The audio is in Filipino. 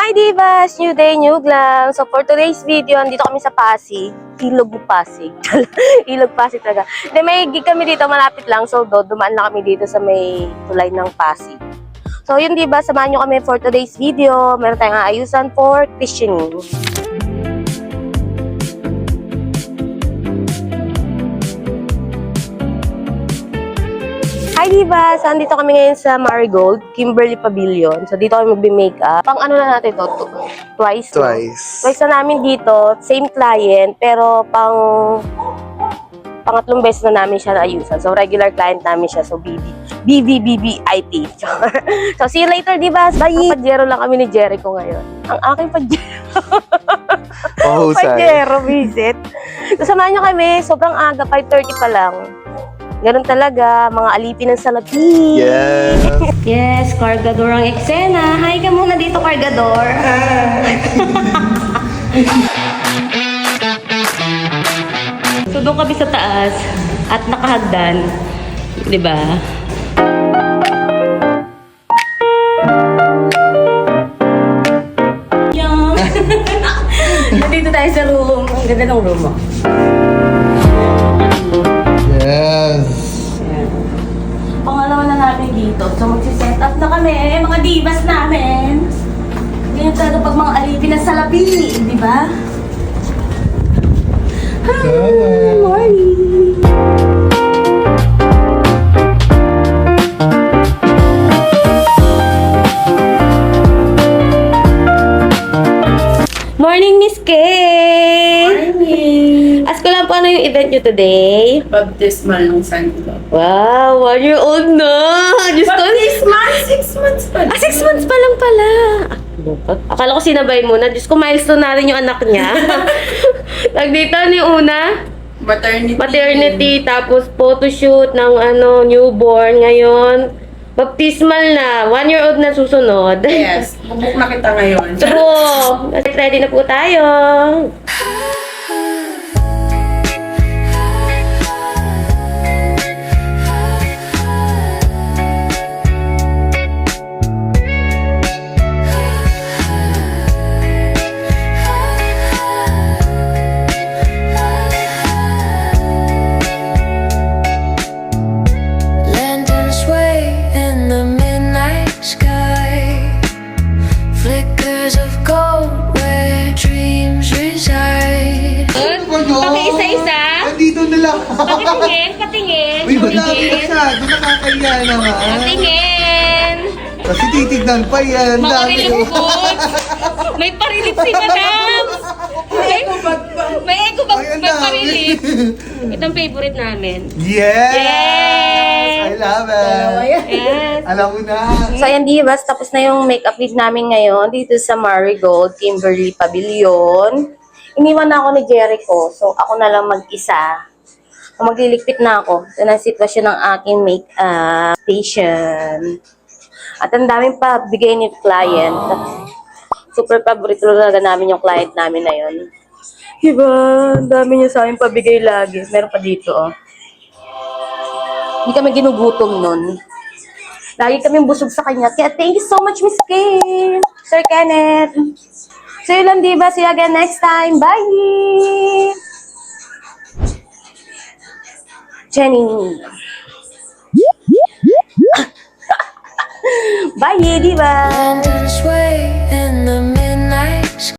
Hi Divas! New day, new glam. So for today's video, andito kami sa Pasig. Ilog Pasig. Ilog Pasig talaga. Then may gig kami dito, malapit lang. So dumaan lang kami dito sa may tulay ng Pasig. So yun diba, samahan nyo kami for today's video. Meron tayong aayusan for christening. Hi Divas! Andito kami ngayon sa Marigold, Kimberly Pavilion. So dito kami magbe-makeup. Pang ano na natin to? Twice. Twice na namin dito. Same client, pero pangatlong beses na namin siya naayusan. So regular client namin siya. So BBBBIT. So see you later Divas! Bye! Pajero lang kami ni Jericho ngayon. Ang aking pajero. Oh, pajero visit. So samahan nyo kami. Sobrang aga, 5:30 pa lang. Ganun talaga, mga alipin ng salapi. Yes! Yes, Cargador ang eksena. Hi ka muna dito, Cargador. So, doon kami sa taas at nakahagdan. Diba? Yan! Nandito tayo sa room. Ang ganda ng room mo. Yes! Pangalawa na namin dito. So, magsiset up na kami. Mga divas namin. Ganyan talaga pag mga alipin na salapi. Di ba? Hi! Morning! Morning, Miss Kay! Morning! Ask ko lang po ano yung event nyo today. Baptismal ng Santo. Wow! 1 year old na! Diyos ko! Baptismal? 6 months pa lang. 6 months pa lang pala! Akala ko sinabay mo na. Diyos ko, milestone na rin yung anak niya. Tag dito, ano yung una? Maternity, tapos photoshoot ng newborn. Ngayon, baptismal na. 1 year old na susunod. Yes. Bubuk na kita ngayon. True! Ready na po tayo. Lanterns sway in the midnight sky. Flickers of gold where dreams reside. Paki-isa-isa? Nandito na lang! Patingin, patingin. Uy, malapit siya! Doon nakakaya naman! Patingin. Kasi titignan pa yan! Mga Dami relief goods. May parilip si Madam. May eco bag. Ay, ang May dami. parilip. Ito ang favorite namin. Yes! Yes! I love it! Yes. Alam mo na! So, ayan, divas. Tapos na yung makeup week namin ngayon dito sa Marigold, Kimberly Pavilion. Iniwan na ako ni Jericho. So, ako na lang mag-isa. Magliligpit na ako. Ito na ang sitwasyon ng aking makeup station. At ang daming pa bigay ni client. Super paborito talaga namin yung client namin na yun. Diba? Ang dami niya sa amin pabigay lagi. Meron pa dito, oh. Hindi kami ginugutom nun. Lagi kaming busog sa kanya. Kaya thank you so much, Miss Kay. Sir Kenneth. So yun lang, diba? See you again next time. Bye! Jenny. Bye, diba? Lanterns sway